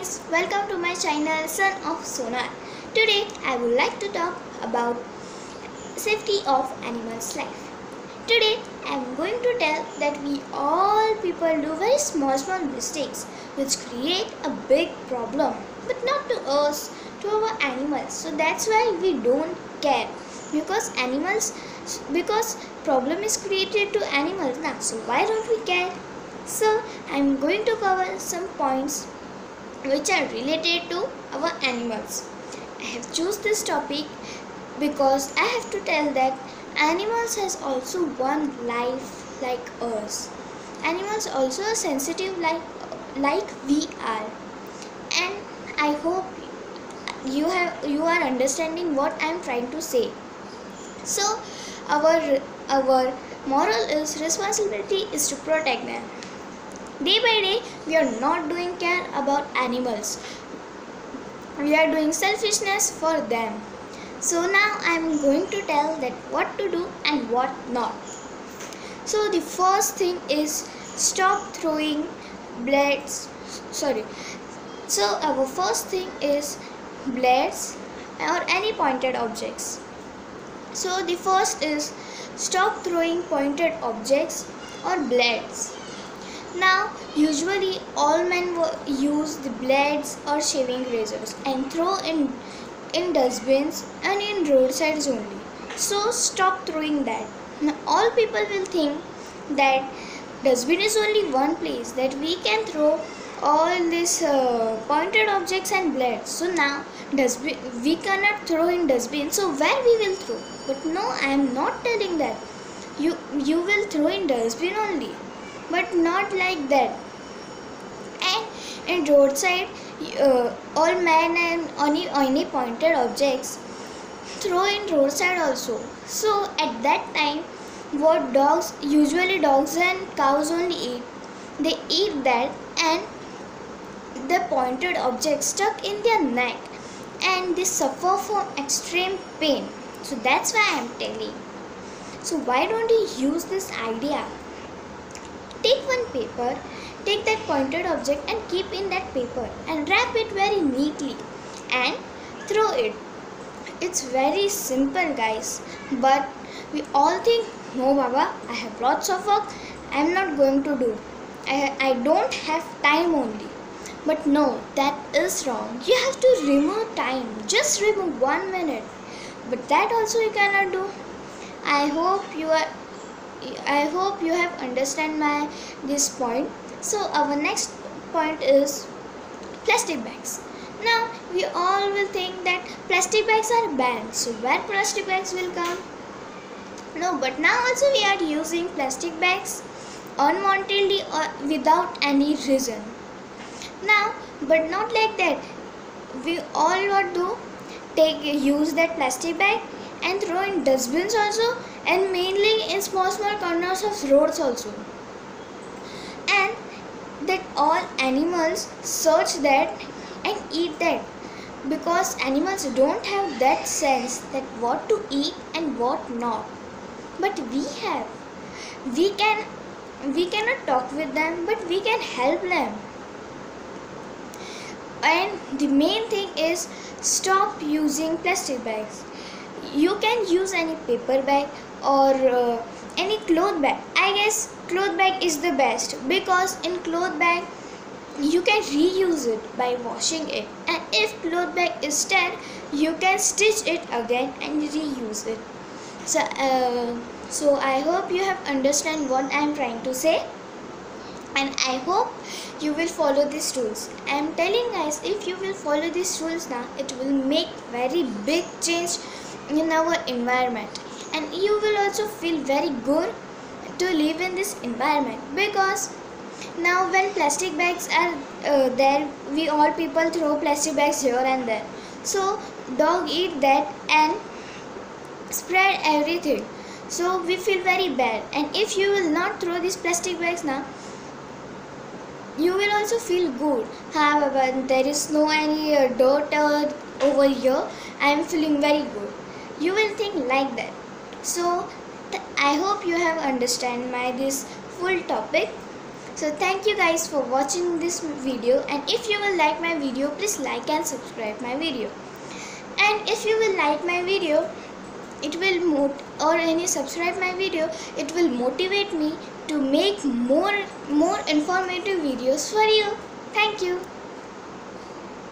guys, welcome to my channel Son of Sonar. Today I would like to talk about safety of animals' life. Today I am going to tell that we all people do very small mistakes which create a big problem, but not to us, to our animals. So that's why we don't care because problem is created to animals now. So why don't we care? So I am going to cover some points which are related to our animals. I have choose this topic because I have to tell that animals has also one life like us. Animals also are sensitive like we are, and I hope you are understanding what I am trying to say. So our moral is responsibility is to protect them. Day by day, we are not doing care about animals. We are doing selfishness for them. So now I am going to tell that what to do and what not. So the first thing is stop throwing blades. So our first thing is blades or any pointed objects. So the first is stop throwing pointed objects or blades. Now, usually all men use the blades or shaving razors and throw in dustbins and in roadsides only. So stop throwing that. Now, all people will think that dustbin is only one place that we can throw all these pointed objects and blades. So now dustbin we cannot throw in dustbin. So where we will throw? But no, I am not telling that. You will throw in dustbin only, but not like that. And in roadside, all men and any pointed objects throw in roadside also. So at that time, what usually dogs and cows only eat, they eat that and the pointed objects stuck in their neck and they suffer from extreme pain. So that's why I am telling. So why don't you use this idea? Take one paper, take that pointed object and keep in that paper and wrap it very neatly and throw it. It's very simple, guys, but we all think, no Baba, I have lots of work, I am not going to do. I don't have time only. But no, that is wrong. You have to remove time. Just remove 1 minute. But that also you cannot do. I hope you have understand this point. So our next point is plastic bags. Now we all will think that plastic bags are banned. So where plastic bags will come? No, but now also we are using plastic bags unwantedly or without any reason. Now, but not like that. We all what do? Use that plastic bag and throw in dustbins also, and mainly in small corners of roads also. And that all animals search that and eat that, because animals don't have that sense that what to eat and what not. But we have. We cannot talk with them, but we can help them. And the main thing is stop using plastic bags. You can use any paper bag or any cloth bag. I guess cloth bag is the best, because in cloth bag you can reuse it by washing it, and if cloth bag is tear, you can stitch it again and reuse it. So I hope you have understand what I am trying to say, and I hope you will follow these rules. I am telling guys, if you will follow these rules now, it will make very big change in our environment, and you will also feel very good to live in this environment. Because now when plastic bags are there, we all people throw plastic bags here and there. So dog eat that and spread everything. So we feel very bad, and if you will not throw these plastic bags now, you will also feel good. However, there is no any dirt over here, I am feeling very good. You will think like that. So I hope you have understand this full topic. So thank you guys for watching this video, and if you will like my video, please like and subscribe my video. And if you will like my video, it will subscribe my video, it will motivate me to make more informative videos for you. Thank you.